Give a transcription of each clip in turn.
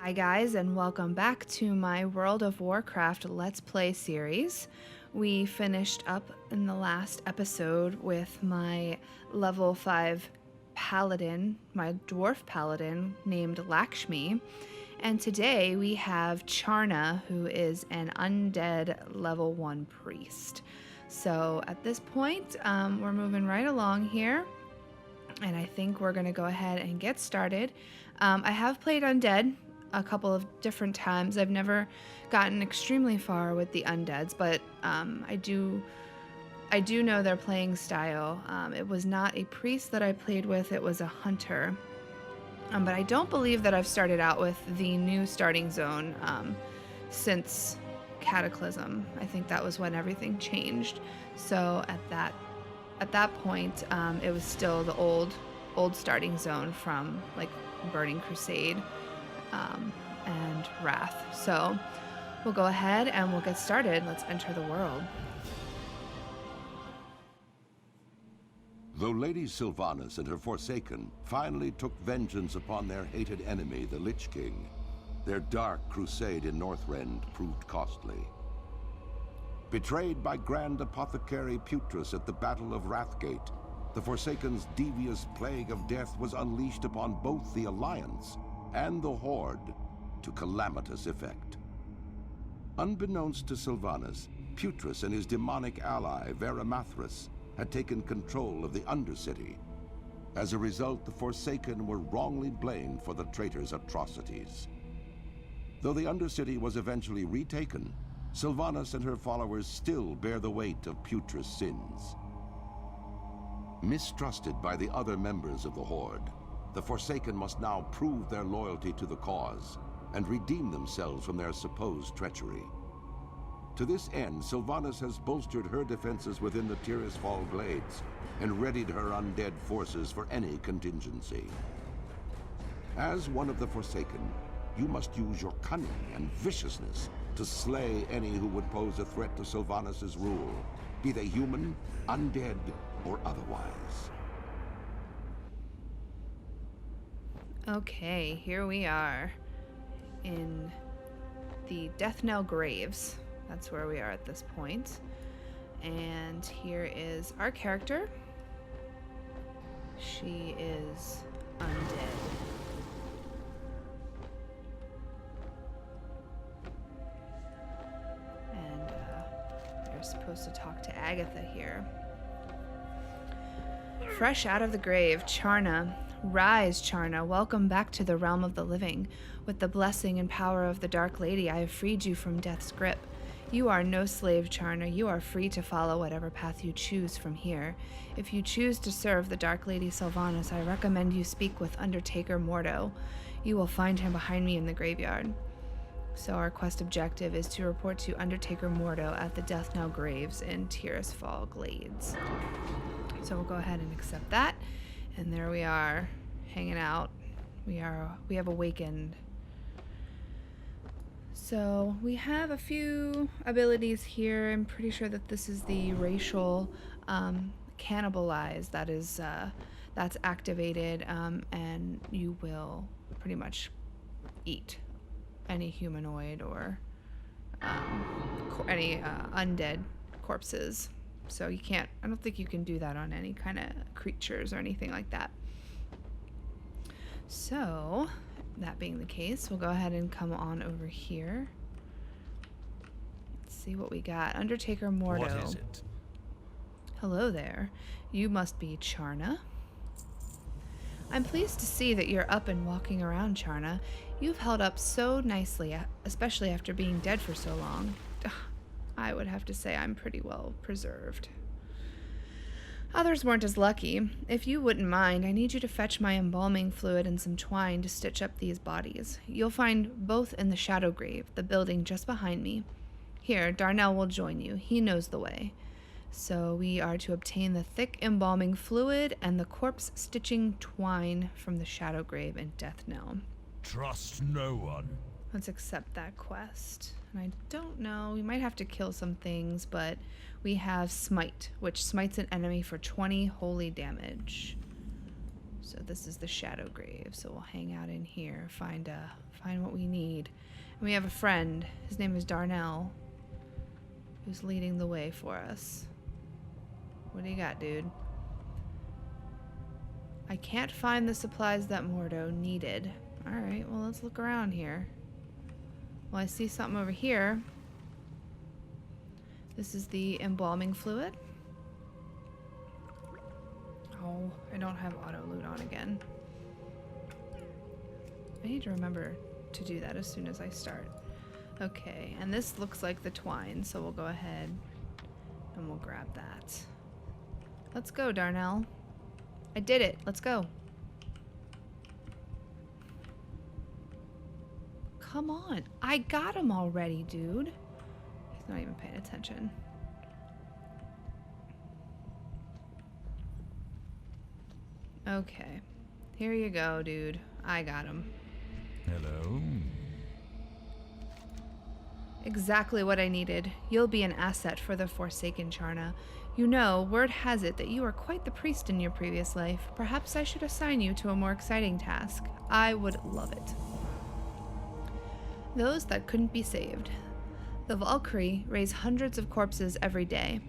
Hi guys, and welcome back to my World of Warcraft Let's Play series. We finished up in the last episode with my level 5 paladin, my dwarf paladin named Lakshmi, and today we have Charna, who is an undead level 1 priest. So at this point, we're moving right along here, and I think we're going to go ahead and get started. I have played Undead a couple of different times. I've never gotten extremely far with the Undeads, but I do know their playing style. It was not a priest that I played with, it was a hunter. But I don't believe that I've started out with the new starting zone since Cataclysm. I think that was when everything changed. So at that point, it was still the old starting zone from like Burning Crusade and Wrath. So we'll go ahead and we'll get started. Let's enter the world. Though Lady Sylvanas and her Forsaken finally took vengeance upon their hated enemy, the Lich King, their dark crusade in Northrend proved costly. Betrayed by Grand Apothecary Putrus at the Battle of Wrathgate, the Forsaken's devious plague of death was unleashed upon both the Alliance and the Horde to calamitous effect. Unbeknownst to Sylvanas, Putrus and his demonic ally, Varimathras, had taken control of the Undercity. As a result, the Forsaken were wrongly blamed for the traitor's atrocities. Though the Undercity was eventually retaken, Sylvanas and her followers still bear the weight of Putrus' sins. Mistrusted by the other members of the Horde, the Forsaken must now prove their loyalty to the cause and redeem themselves from their supposed treachery. To this end, Sylvanas has bolstered her defenses within the Tirisfal Glades and readied her undead forces for any contingency. As one of the Forsaken, you must use your cunning and viciousness to slay any who would pose a threat to Sylvanas' rule, be they human, undead, or otherwise. Okay, here we are in the Death Knell Graves. That's where we are at this point. And here is our character. She is undead. And we're supposed to talk to Agatha here. Fresh out of the grave, Charna. Rise, Charna. Welcome back to the realm of the living. With the blessing and power of the Dark Lady, I have freed you from death's grip. You are no slave, Charna. You are free to follow whatever path you choose from here. If you choose to serve the Dark Lady Sylvanas, I recommend you speak with Undertaker Mordo. You will find him behind me in the graveyard. So our quest objective is to report to Undertaker Mordo at the Death Knell Graves in Tirisfal Glades. So we'll go ahead and accept that. And there we are, hanging out. We have awakened. So we have a few abilities here. I'm pretty sure that this is the racial cannibalize that is that's activated, and you will pretty much eat any humanoid or any undead corpses. So you can't, I don't think you can do that on any kind of creatures or anything like that. So, that being the case, we'll go ahead and come on over here. Let's see what we got. Undertaker Mordo. What is it? Hello there. You must be Charna. I'm pleased to see that you're up and walking around, Charna. You've held up so nicely, especially after being dead for so long. I would have to say I'm pretty well preserved. Others weren't as lucky. If you wouldn't mind, I need you to fetch my embalming fluid and some twine to stitch up these bodies. You'll find both in the Shadow Grave, the building just behind me. Here, Darnell will join you. He knows the way. So we are to obtain the thick embalming fluid and the corpse stitching twine from the Shadow Grave in Death Knell. Trust no one. Let's accept that quest. And I don't know, we might have to kill some things, but we have Smite, which smites an enemy for 20 holy damage. So this is the Shadow Grave. So we'll hang out in here, find what we need. And we have a friend. His name is Darnell, who's leading the way for us. What do you got, dude? I can't find the supplies that Mordo needed. Alright, well, let's look around here. Well, I see something over here. This is the Embalming Fluid. Oh, I don't have auto loot on again. I need to remember to do that as soon as I start. Okay, and this looks like the twine, so we'll go ahead and we'll grab that. Let's go, Darnell. I did it. Let's go. Come on. I got him already, dude. He's not even paying attention. Okay. Here you go, dude. I got him. Hello. Exactly what I needed. You'll be an asset for the Forsaken, Charna. You know, word has it that you were quite the priest in your previous life. Perhaps I should assign you to a more exciting task. I would love it. Those that couldn't be saved. The Valkyrie raise hundreds of corpses every day.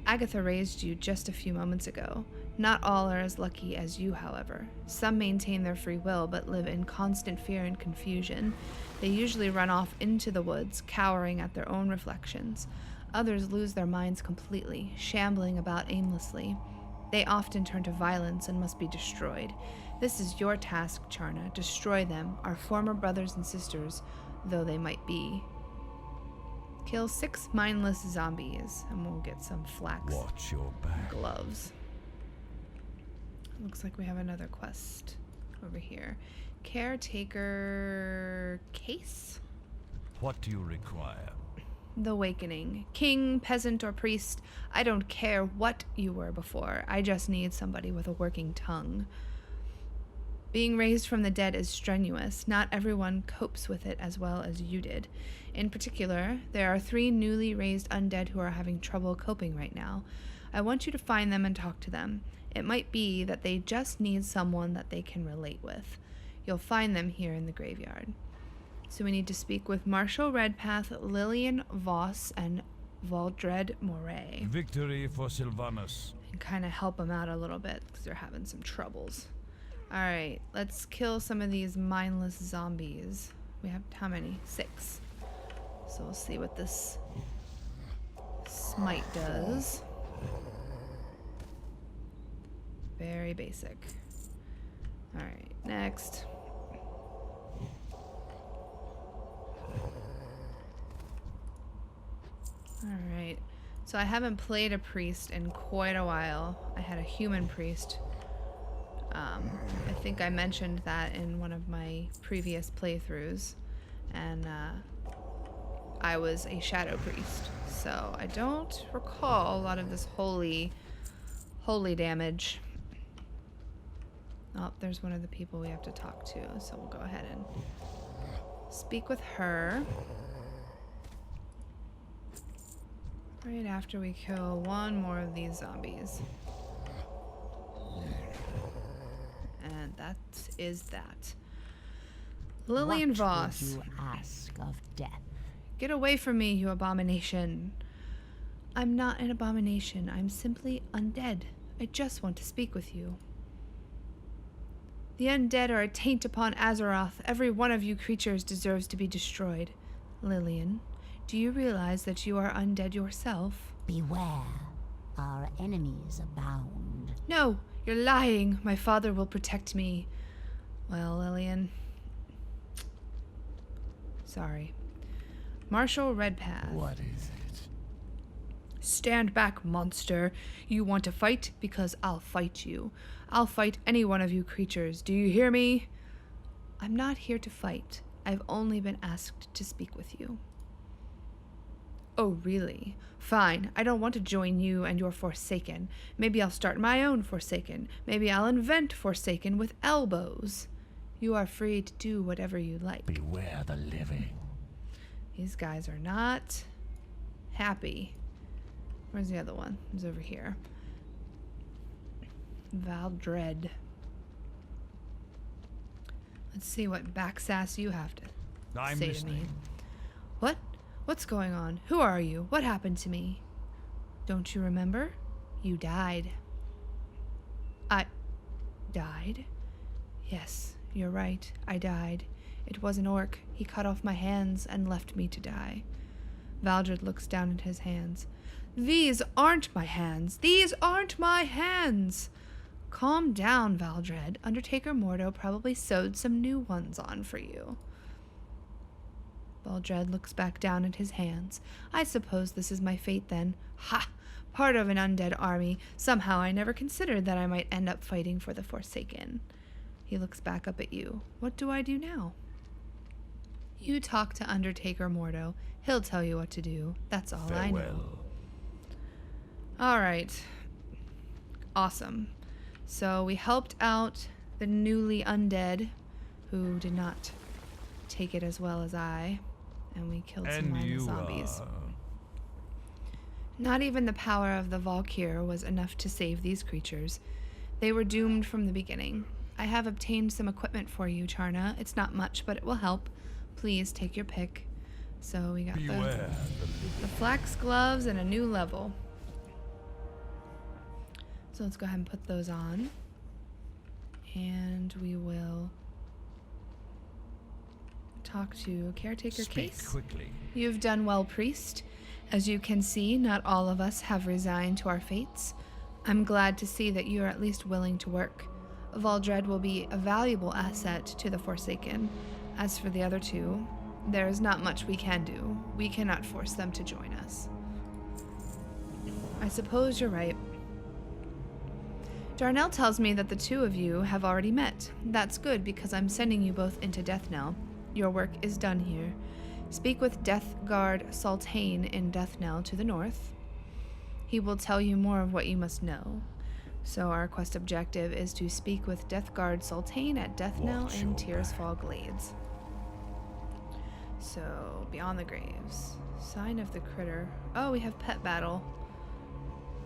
Agatha raised you just a few moments ago. Not all are as lucky as you, however. Some maintain their free will, but live in constant fear and confusion. They usually run off into the woods, cowering at their own reflections. Others lose their minds completely, shambling about aimlessly. They often turn to violence and must be destroyed. This is your task, Charna. Destroy them, our former brothers and sisters, though they might be. Kill 6 mindless zombies, and we'll get some flax Watch your back. gloves. Looks like we have another quest over here. Caretaker case? What do you require? The awakening. King, peasant, or priest, I don't care what you were before. I just need somebody with a working tongue. Being raised from the dead is strenuous. Not everyone copes with it as well as you did. In particular, there are 3 newly raised undead who are having trouble coping right now. I want you to find them and talk to them. It might be that they just need someone that they can relate with. You'll find them here in the graveyard. So we need to speak with Marshal Redpath, Lillian Voss, and Valdred Moray. Victory for Sylvanus. And kind of help them out a little bit because they're having some troubles. Alright, let's kill some of these mindless zombies. We have how many? 6. So we'll see what this smite does. Very basic. Alright, next. Alright, so I haven't played a priest in quite a while. I had a human priest. I think I mentioned that in one of my previous playthroughs. And I was a shadow priest. So I don't recall a lot of this holy damage. Oh, there's one of the people we have to talk to, so we'll go ahead and speak with her. Right after we kill one more of these zombies. And that is that. Lillian Voss. What would you ask of death? Get away from me, you abomination. I'm not an abomination. I'm simply undead. I just want to speak with you. The undead are a taint upon Azeroth. Every one of you creatures deserves to be destroyed. Lillian, do you realize that you are undead yourself? Beware, our enemies abound. No, you're lying. My father will protect me. Well, Lillian. Sorry. Marshal Redpath. What is it? Stand back, monster. You want to fight? Because I'll fight you. I'll fight any one of you creatures. Do you hear me? I'm not here to fight. I've only been asked to speak with you. Oh, really? Fine. I don't want to join you and your Forsaken. Maybe I'll start my own Forsaken. Maybe I'll invent Forsaken with elbows. You are free to do whatever you like. Beware the living. These guys are not happy. Where's the other one? He's over here. Valdred. Let's see what backsass you have to I'm say listening. to me. What? What's going on? Who are you? What happened to me? Don't you remember? You died. I died? Yes, you're right. I died. It was an orc. He cut off my hands and left me to die. Valdred looks down at his hands. These aren't my hands. These aren't my hands. Calm down, Valdred. Undertaker Mordo probably sewed some new ones on for you. Valdred looks back down at his hands. I suppose this is my fate then. Ha! Part of an undead army. Somehow I never considered that I might end up fighting for the Forsaken. He looks back up at you. What do I do now? You talk to Undertaker Mordo. He'll tell you what to do. That's all I know. Farewell. Alright. Awesome. So we helped out the newly undead, who did not take it as well as I, and we killed some And mindless you zombies. are... Not even the power of the Valkyr was enough to save these creatures. They were doomed from the beginning. I have obtained some equipment for you, Charna. It's not much, but it will help. Please take your pick. So we got Beware the flax gloves and a new level. So let's go ahead and put those on. And we will talk to Caretaker Speak Case. quickly. You've done well, priest. As you can see, not all of us have resigned to our fates. I'm glad to see that you are at least willing to work. Valdred will be a valuable asset to the Forsaken. As for the other two, there is not much we can do. We cannot force them to join us. I suppose you're right. Darnell tells me that the two of you have already met. That's good because I'm sending you both into Death Knell. Your work is done here. Speak with Death Guard Sultane in Death Knell to the north. He will tell you more of what you must know. So our quest objective is to speak with Death Guard Sultane at Death Knell Watch in your Tearsfall Glades. So, Beyond the Graves. Sign of the Critter. Oh, we have Pet Battle.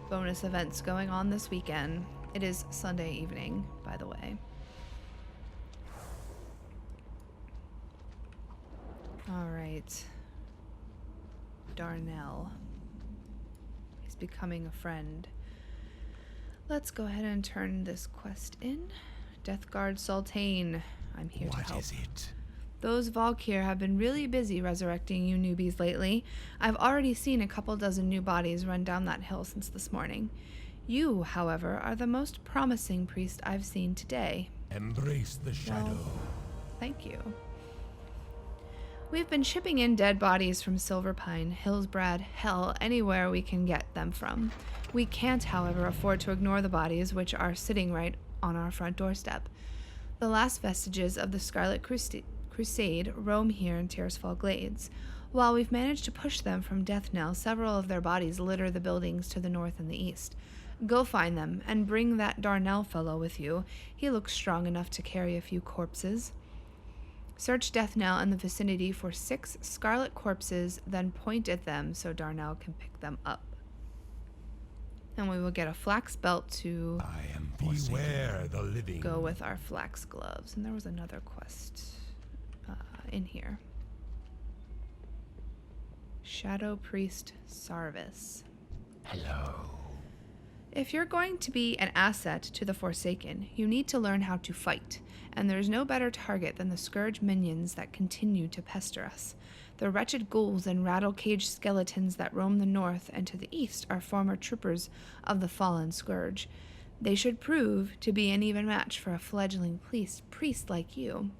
Bonus events going on this weekend. It is Sunday evening, by the way. Alright. Darnell. He's becoming a friend. Let's go ahead and turn this quest in. Death Guard Sultane. I'm here to What help. is it? Those Valkyr have been really busy resurrecting you newbies lately. I've already seen a couple dozen new bodies run down that hill since this morning. You, however, are the most promising priest I've seen today. Embrace the shadow. Thank you. We've been shipping in dead bodies from Silverpine, Hillsbrad, hell, anywhere we can get them from. We can't, however, afford to ignore the bodies which are sitting right on our front doorstep. The last vestiges of the Scarlet Crusade roam here in Tearsfall Glades. While we've managed to push them from Death Knell, several of their bodies litter the buildings to the north and the east. Go find them, and bring that Darnell fellow with you. He looks strong enough to carry a few corpses. Search Death Knell in the vicinity for 6 scarlet corpses, then point at them so Darnell can pick them up. And we will get a flax belt to I am beware the living. go with our flax gloves. And there was another quest in here. Shadow Priest Sarvis. Hello. If you're going to be an asset to the Forsaken, you need to learn how to fight, and there's no better target than the Scourge minions that continue to pester us. The wretched ghouls and rattle-cage skeletons that roam the north and to the east are former troopers of the fallen Scourge. They should prove to be an even match for a fledgling priest like you.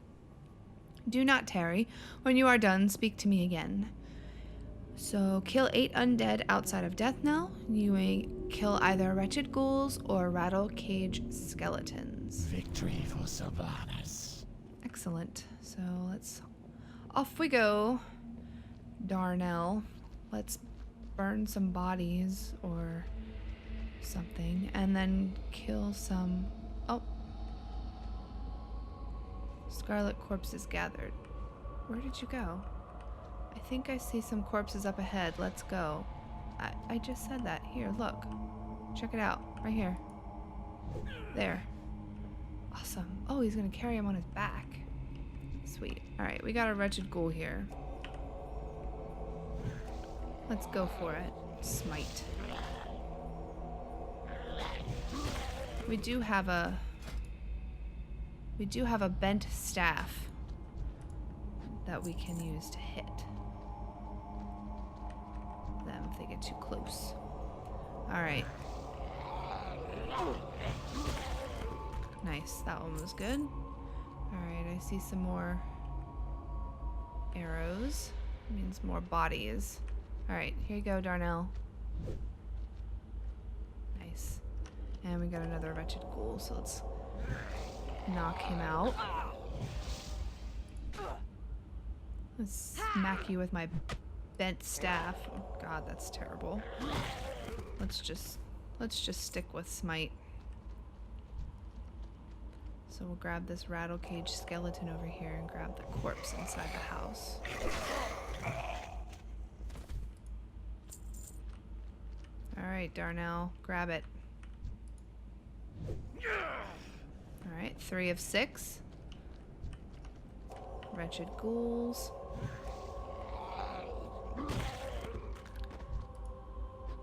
Do not tarry. When you are done, speak to me again. So, kill 8 undead outside of Death Knell. You may kill either wretched ghouls or rattle-cage skeletons. Victory for Sylvanas. Excellent. So, off we go. Darnell. Let's burn some bodies or something, and then kill some... Oh. Scarlet corpses gathered. Where did you go? I think I see some corpses up ahead. Let's go. I just said that. Here, look. Check it out. Right here. There. Awesome. Oh, he's gonna carry him on his back. Sweet. Alright, we got a wretched ghoul here. Let's go for it. Smite. We do have a bent staff that we can use to hit them if they get too close. Alright. Nice, that one was good. Alright, I see some more arrows. Means more bodies. Alright, here you go, Darnell. Nice. And we got another wretched ghoul, so let's knock him out. Let's smack you with my bent staff. Oh god, that's terrible. Let's just stick with smite. So we'll grab this rattle cage skeleton over here and grab the corpse inside the house. Alright, Darnell, grab it. Alright, 3 of 6. Wretched ghouls.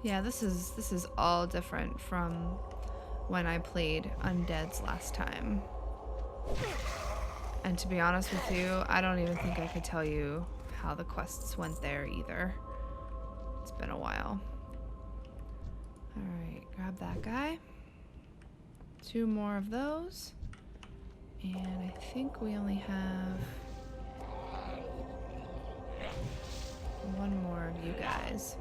Yeah, this is all different from when I played Undeads last time. And to be honest with you, I don't even think I could tell you how the quests went there either. It's been a while. Alright, grab that guy. 2 more of those. And I think we only have 1 more of you guys.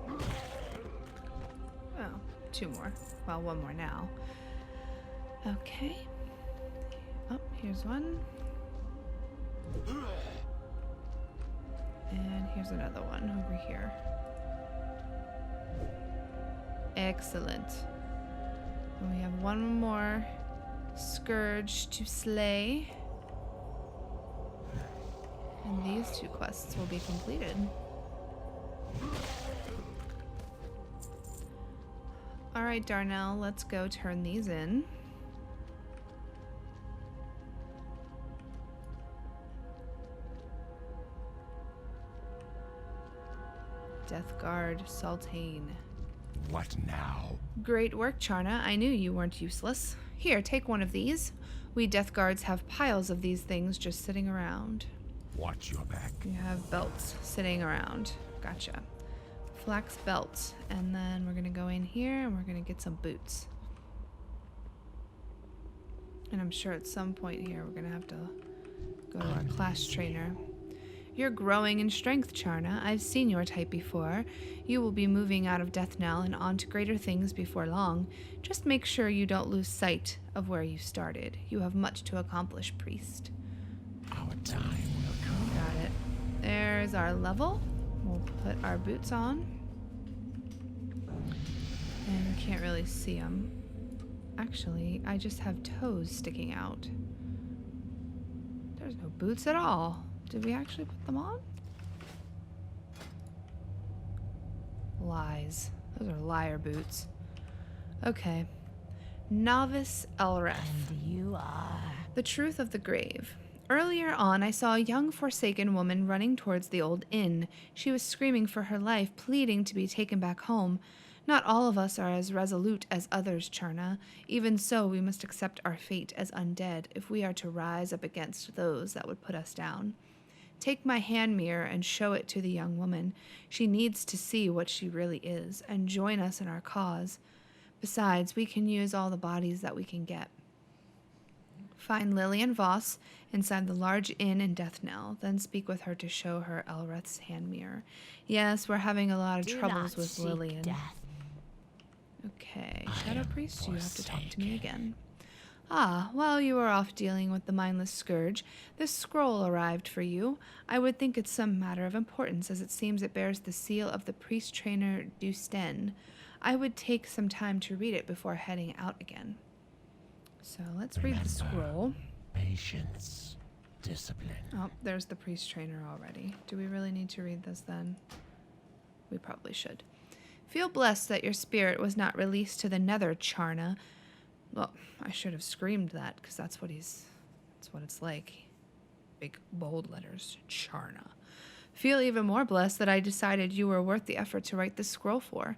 Oh, 2 more. Well, 1 more now. Okay. Oh, here's one. And here's another one over here. Excellent. And we have 1 more scourge to slay. And these 2 quests will be completed. Alright, Darnell, let's go turn these in. Death Guard, Sultane. What now? Great work, Charna. I knew you weren't useless. Here, take one of these. We Death Guards have piles of these things just sitting around. Watch your back. You have belts sitting around. Gotcha. Flax belt. And then we're going to go in here and we're going to get some boots. And I'm sure at some point here we're going to have to go to our class trainer. You're growing in strength, Charna. I've seen your type before. You will be moving out of Deathnell and on to greater things before long. Just make sure you don't lose sight of where you started. You have much to accomplish, priest. Our time will come. Got it. There's our level. We'll put our boots on. And we can't really see them. Actually, I just have toes sticking out. There's no boots at all. Did we actually put them on? Lies. Those are liar boots. Okay. Novice Elreth. And you are... The truth of the grave. Earlier on, I saw a young forsaken woman running towards the old inn. She was screaming for her life, pleading to be taken back home. Not all of us are as resolute as others, Charna. Even so, we must accept our fate as undead if we are to rise up against those that would put us down. Take my hand mirror and show it to the young woman. She needs to see what she really is and join us in our cause. Besides, we can use all the bodies that we can get. Find Lillian Voss inside the large inn in Deathnell, then speak with her to show her Elreth's hand mirror. Yes, we're having a lot of troubles with Lillian. Death. Okay, Shadow Priest, you have to talk to me again. Ah, while you were off dealing with the mindless scourge, this scroll arrived for you. I would think it's some matter of importance, as it seems it bears the seal of the priest trainer Dusten. I would take some time to read it before heading out again. So let's read the scroll. Patience, discipline. Oh, there's the priest trainer already. Do we really need to read this then? We probably should. Feel blessed that your spirit was not released to the nether, Charna. Well, I should have screamed that, because that's what it's like. big bold letters, Charna. Feel even more blessed that I decided you were worth the effort to write this scroll for.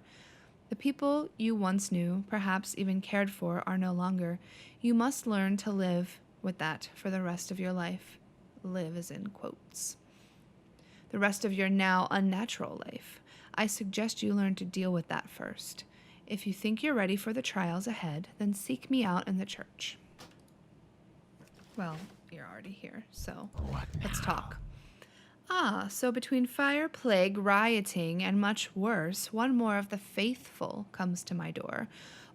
The people you once knew, perhaps even cared for, are no longer. You must learn to live with that for the rest of your life. Live is in quotes. The rest of your now unnatural life. I suggest you learn to deal with that first. If you think you're ready for the trials ahead, then seek me out in the church. Well, you're already here, so let's talk. Ah, so between fire, plague, rioting, and much worse, one more of the faithful comes to my door.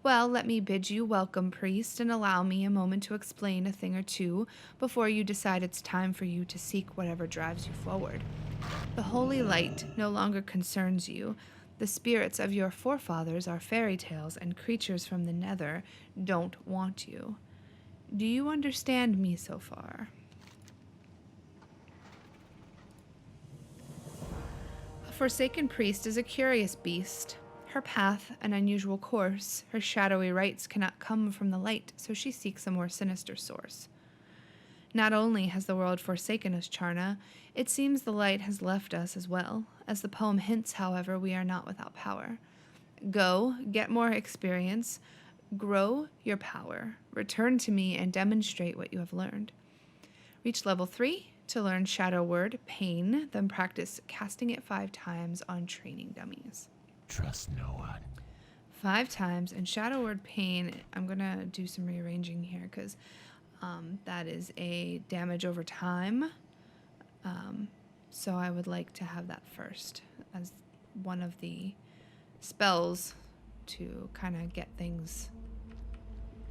Well, let me bid you welcome, priest, and allow me a moment to explain a thing or two before you decide it's time for you to seek whatever drives you forward. The holy light no longer concerns you. The spirits of your forefathers are fairy tales, and creatures from the nether don't want you. Do you understand me so far? A forsaken priest is a curious beast. Her path an unusual course. Her shadowy rites cannot come from the light, so she seeks a more sinister source. Not only has the world forsaken us, Charna, it seems the light has left us as well. As the poem hints, however, we are not without power. Go, get more experience, grow your power, return to me and demonstrate what you have learned. Reach level 3 to learn Shadow Word, Pain, then practice casting it 5 times on training dummies. Trust no one. 5 times, and Shadow Word, Pain, I'm gonna do some rearranging here because that is a damage over time. So I would like to have that first as one of the spells to kind of get things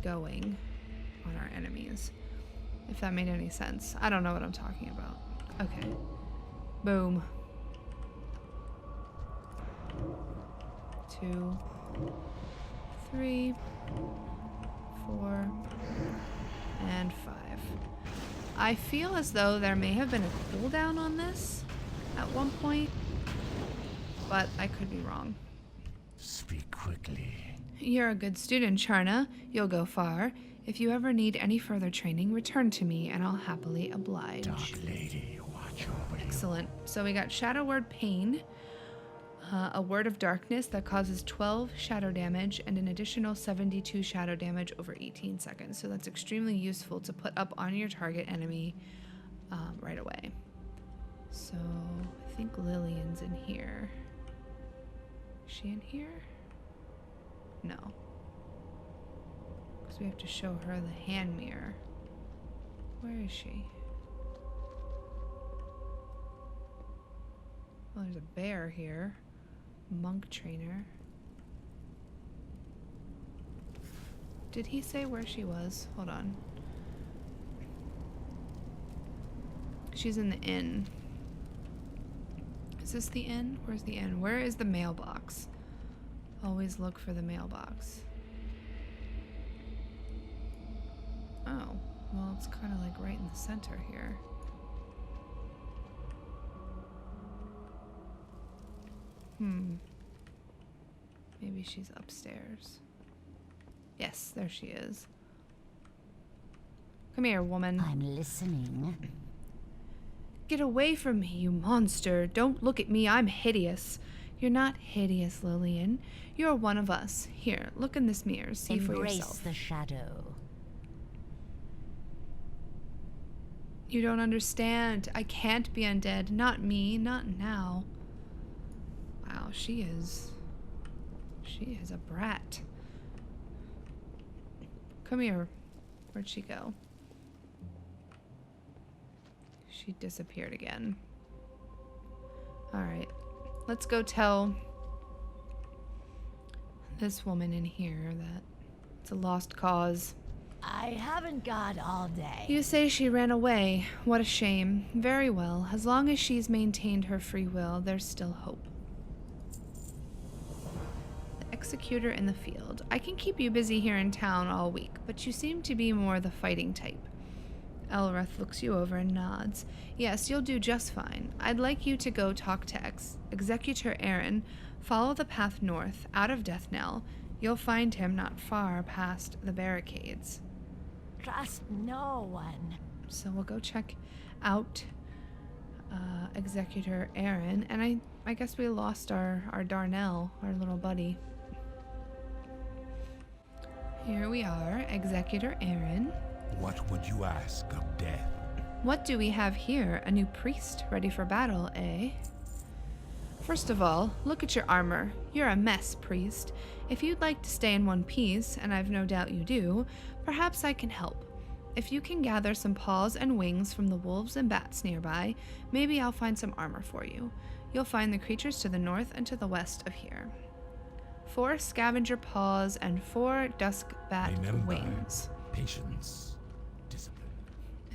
going on our enemies. If that made any sense. I don't know what I'm talking about. Okay. Boom. 2, 3, 4, and 5. I feel as though there may have been a cooldown on this at one point, but I could be wrong. Speak quickly. You're a good student, Charna. You'll go far. If you ever need any further training, return to me and I'll happily oblige. Dark lady, watch over you. Excellent. So we got Shadow Word, Pain, a Word of Darkness that causes 12 shadow damage and an additional 72 shadow damage over 18 seconds. So that's extremely useful to put up on your target enemy right away. So I think Lillian's in here. Is she in here? No. Because we have to show her the hand mirror. Where is she? Well, there's a bear here. Monk trainer. Did he say where she was? Hold on. She's in the inn. Is this the inn? Where's the inn? Where is the mailbox? Always look for the mailbox. Oh, well, it's kind of like right in the center here. Maybe she's upstairs. Yes, there she is. Come here, woman. I'm listening. Get away from me, you monster. Don't look at me. I'm hideous. You're not hideous, Lillian. You're one of us. Here, look in this mirror. See for yourself. Embrace the shadow. You don't understand. I can't be undead. Not me. Not now. Wow, she is a brat. Come here. Where'd she go? She disappeared again. Alright. Let's go tell this woman in here that it's a lost cause. I haven't got all day. You say she ran away. What a shame. Very well. As long as she's maintained her free will, there's still hope. The executor in the field. I can keep you busy here in town all week, but you seem to be more the fighting type. Elrith looks you over and nods. Yes, you'll do just fine. I'd like you to go talk to Executor Aaron. Follow the path north, out of Deathnell. You'll find him not far past the barricades. Trust no one. So we'll go check out Executor Aaron, and I guess we lost our Darnell, our little buddy. Here we are, Executor Aaron. What would you ask of death? What do we have here? A new priest ready for battle, eh? First of all, look at your armor. You're a mess, priest. If you'd like to stay in one piece, and I've no doubt you do, perhaps I can help. If you can gather some paws and wings from the wolves and bats nearby, maybe I'll find some armor for you. You'll find the creatures to the north and to the west of here. 4 scavenger paws and 4 dusk bat Remember, wings. patience, discipline.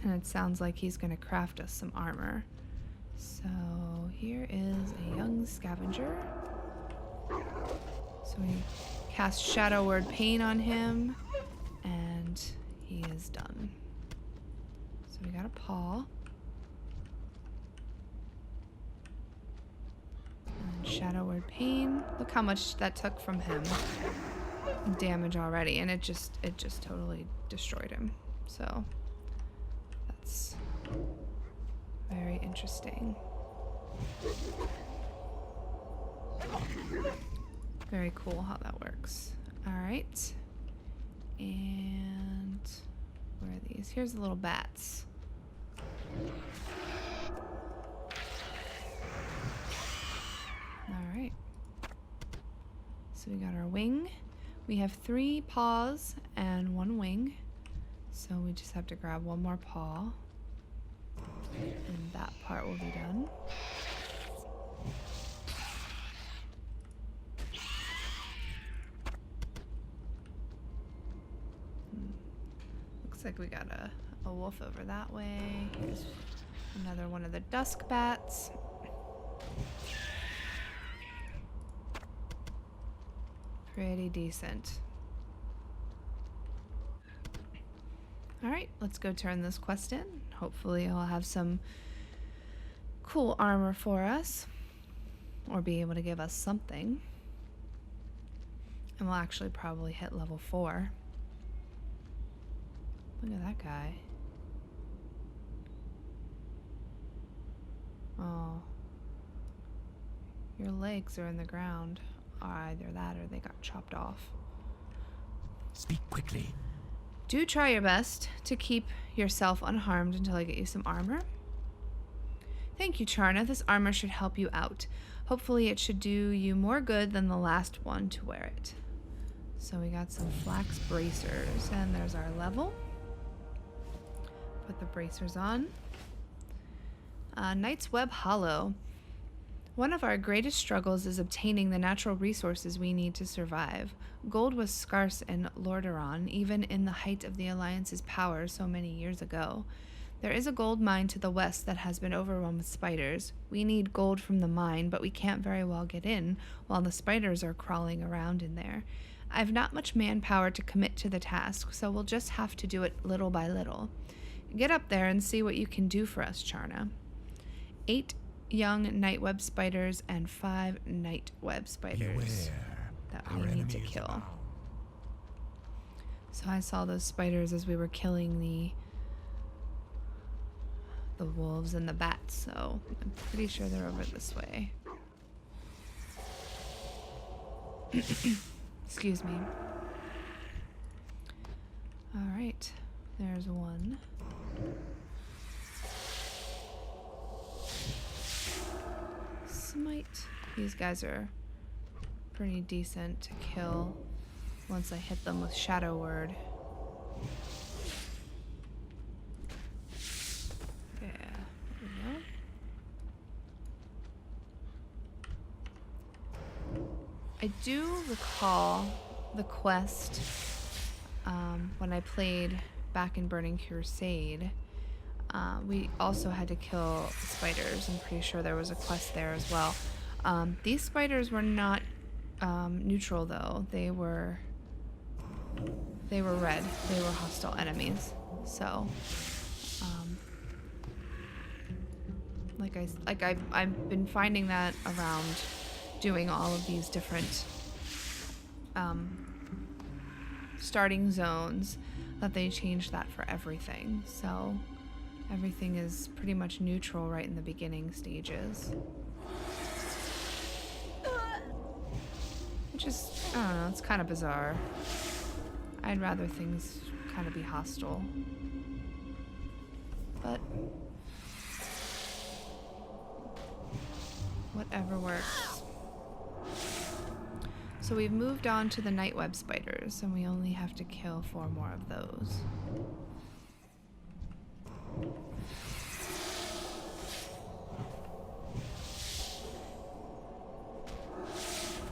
And it sounds like he's going to craft us some armor. So here is a young scavenger. So we cast Shadow Word Pain on him, and he is done. So we got a paw. And Shadow Word Pain. Look how much that took from him. Damage already, and it just totally destroyed him. So that's very interesting. Very cool how that works. Alright. And where are these? Here's the little bats. Alright. So we got our wing. We have 3 paws and 1 wing. So we just have to grab 1 more paw. And that part will be done. Looks like we got a wolf over that way. Here's another one of the dusk bats. Pretty decent. Alright, let's go turn this quest in. Hopefully I'll have some cool armor for us. Or be able to give us something. And we'll actually probably hit level 4. Look at that guy. Oh. Your legs are in the ground. Either that or they got chopped off. Speak quickly. Do try your best to keep yourself unharmed until I get you some armor. Thank you, Charna. This armor should help you out. Hopefully it should do you more good than the last one to wear it. So we got some flax bracers, and there's our level. Put the bracers on. Knight's Web Hollow. One of our greatest struggles is obtaining the natural resources we need to survive. Gold was scarce in Lordaeron, even in the height of the Alliance's power so many years ago. There is a gold mine to the west that has been overrun with spiders. We need gold from the mine, but we can't very well get in while the spiders are crawling around in there. I've not much manpower to commit to the task, so we'll just have to do it little by little. Get up there and see what you can do for us, Charna. 8 young night web spiders and 5 night web spiders that we need to kill. So I saw those spiders as we were killing the wolves and the bats, so I'm pretty sure they're over this way. Excuse me. Alright, there's one. Smite. These guys are pretty decent to kill once I hit them with Shadow Word. Yeah, there we go. I do recall the quest when I played back in Burning Crusade. We also had to kill spiders. I'm pretty sure there was a quest there as well. These spiders were not neutral though. They were red. They were hostile enemies. So, I've been finding that around doing all of these different starting zones, that they changed that for everything. So Everything is pretty much neutral right in the beginning stages. Which is, I don't know, it's kind of bizarre. I'd rather things kind of be hostile. But whatever works. So we've moved on to the nightweb spiders, and we only have to kill 4 more of those.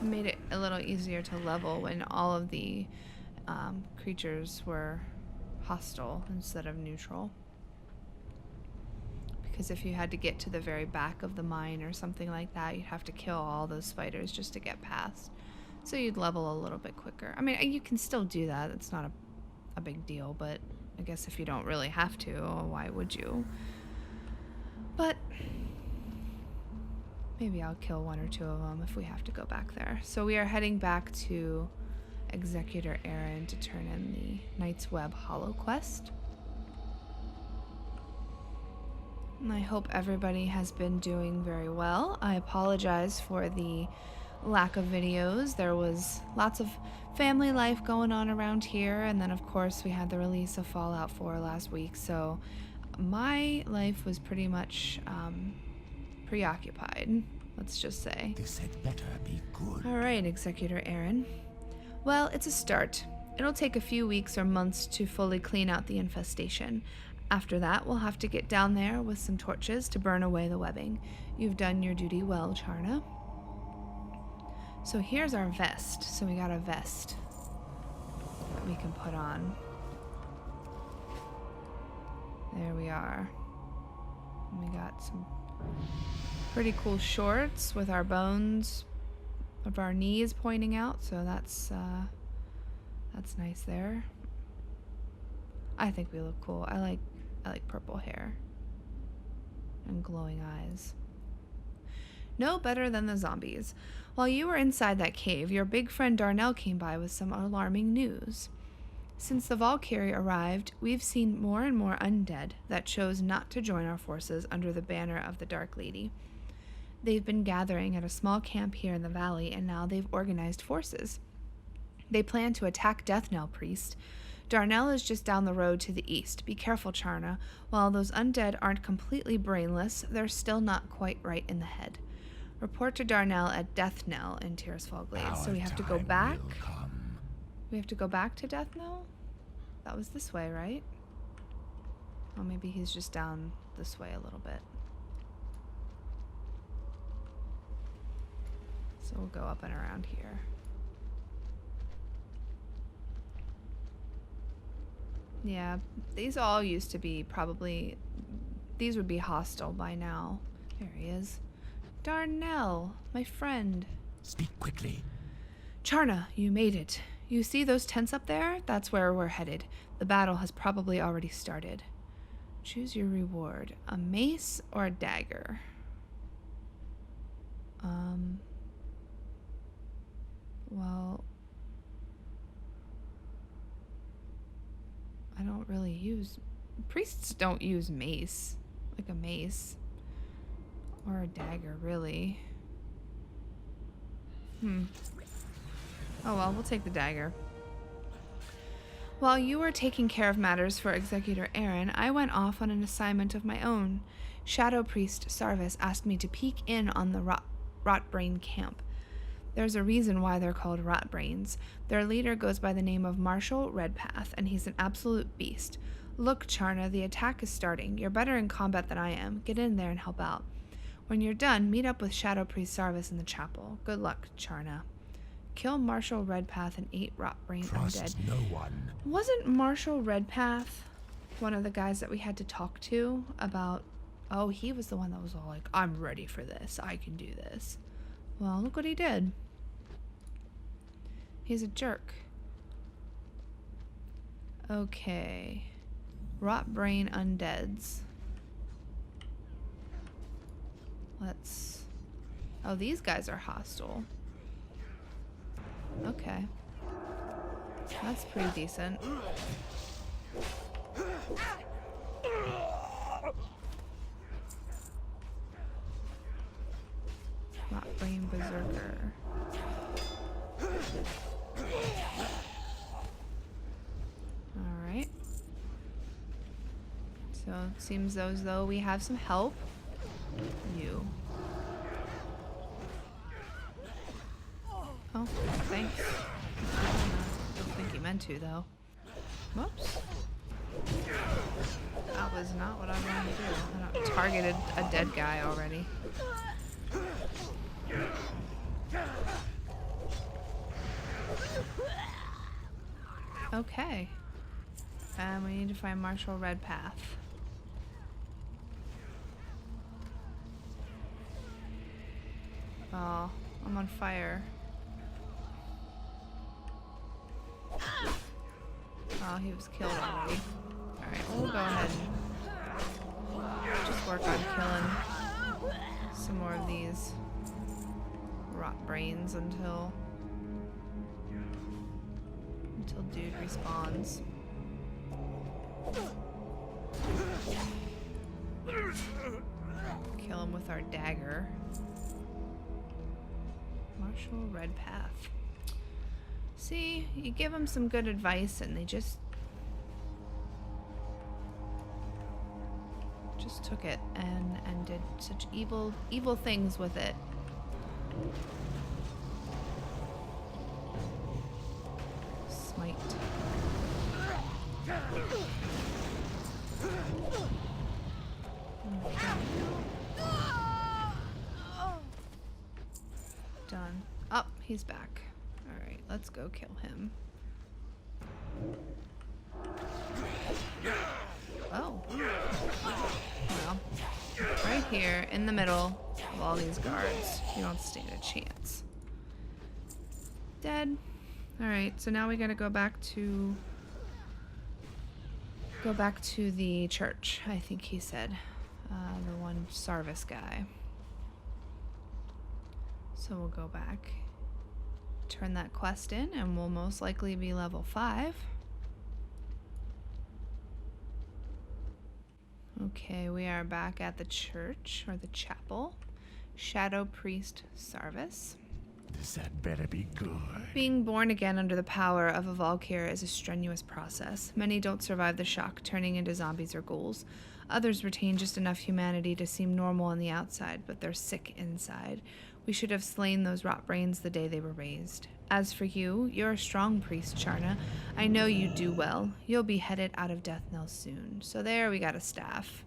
Made it a little easier to level when all of the creatures were hostile instead of neutral. Because if you had to get to the very back of the mine or something like that, you'd have to kill all those spiders just to get past. So you'd level a little bit quicker. I mean, you can still do that. It's not a big deal, but I guess if you don't really have to, why would you? But maybe I'll kill 1 or 2 of them if we have to go back there. So we are heading back to Executor Aaron to turn in the Night's Web Hollow quest. And I hope everybody has been doing very well. I apologize for the lack of videos. There was lots of family life going on around here, and then of course we had the release of Fallout 4 last week, so my life was pretty much preoccupied, let's just say. This had better be good. Alright, Executor Aaron. Well, it's a start. It'll take a few weeks or months to fully clean out the infestation. After that, we'll have to get down there with some torches to burn away the webbing. You've done your duty well, Charna. So here's our vest. So we got a vest that we can put on. There we are. And we got some pretty cool shorts with our bones of our knees pointing out, so that's nice there. I think we look cool. I like purple hair and glowing eyes. No better than the zombies. While you were inside that cave, your big friend Darnell came by with some alarming news. Since the Valkyrie arrived, we've seen more and more undead that chose not to join our forces under the banner of the Dark Lady. They've been gathering at a small camp here in the valley, and now they've organized forces. They plan to attack Deathnell Priest. Darnell is just down the road to the east. Be careful, Charna. While those undead aren't completely brainless, they're still not quite right in the head. Report to Darnell at Deathnell in Tearsfall Glades. So we have to go back. We have to go back to Deathnell? That was this way, right? Oh, maybe he's just down this way a little bit. So we'll go up and around here. Yeah, these all used to be probably... These would be hostile by now. There he is. Darnell, my friend. Speak quickly. Charna, you made it. You see those tents up there? That's where we're headed. The battle has probably already started. Choose your reward. A mace or a dagger? Well... I don't really use... Priests don't use mace. Like a mace. Or a dagger, really. Oh well, we'll take the dagger. While you were taking care of matters for Executor Aaron, I went off on an assignment of my own. Shadow Priest Sarvis asked me to peek in on the Rotbrain camp. There's a reason why they're called Rotbrains. Their leader goes by the name of Marshal Redpath, and he's an absolute beast. Look, Charna, the attack is starting. You're better in combat than I am. Get in there and help out. When you're done, meet up with Shadow Priest Sarvis in the chapel. Good luck, Charna. Kill Marshal Redpath and 8 Rotbrain Trust undead. no one. Wasn't Marshal Redpath one of the guys that we had to talk to about... Oh, he was the one that was all like, I'm ready for this. I can do this. Well, look what he did. He's a jerk. Okay. Rotbrain Undeads. Let's... Oh, these guys are hostile. Okay. That's pretty decent. Rot Brain Berserker. Alright. So it seems as though we have some help. You. Oh, thanks. I don't think he meant to, though. Whoops. That was not what I wanted to do. I targeted a dead guy already. Okay. And we need to find Marshall Redpath. Oh, I'm on fire. Oh, he was killed already. Alright, we'll go ahead and just work on killing some more of these rot brains until dude respawns. Kill him with our dagger. Marshall Redpath. See, you give them some good advice and they just took it and did such evil things with it. Smite. Done. Oh, he's back. Alright, let's go kill him. Oh. Well, right here in the middle of all these guards. You don't stand a chance. Dead. Alright, so now we gotta go back to the church, I think he said. The one Sarvis guy. So we'll go back, turn that quest in, and we'll most likely be level 5. Okay, we are back at the church, or the chapel. Shadow Priest Sarvis. This had better be good. Being born again under the power of a Valkyr is a strenuous process. Many don't survive the shock, turning into zombies or ghouls. Others retain just enough humanity to seem normal on the outside, but they're sick inside. We should have slain those rot brains the day they were raised. As for you, you're a strong priest, Charna. I know you do well. You'll be headed out of Death Knell soon. So there, we got a staff.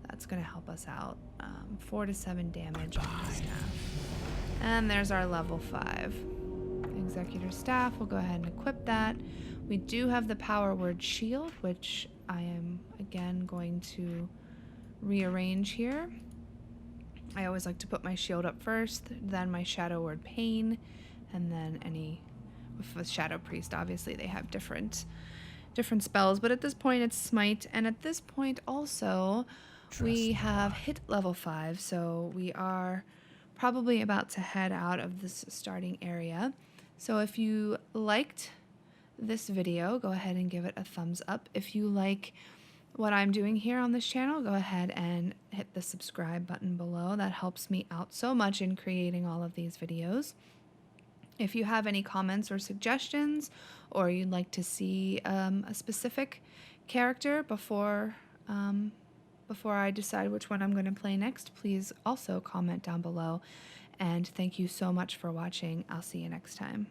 That's going to help us out. 4 to 7 damage on the staff. And there's our level 5. Executor staff, we'll go ahead and equip that. We do have the power word shield, which I am, again, going to rearrange here. I always like to put my shield up first, then my shadow word pain, and then with Shadow Priest, obviously they have different spells, but at this point it's smite, and at this point also we have hit level 5, so we are probably about to head out of this starting area. So if you liked this video, go ahead and give it a thumbs up. If you like what I'm doing here on this channel, go ahead and hit the subscribe button below. That helps me out so much in creating all of these videos. If you have any comments or suggestions, or you'd like to see a specific character before I decide which one I'm going to play next, please also comment down below. And thank you so much for watching. I'll see you next time.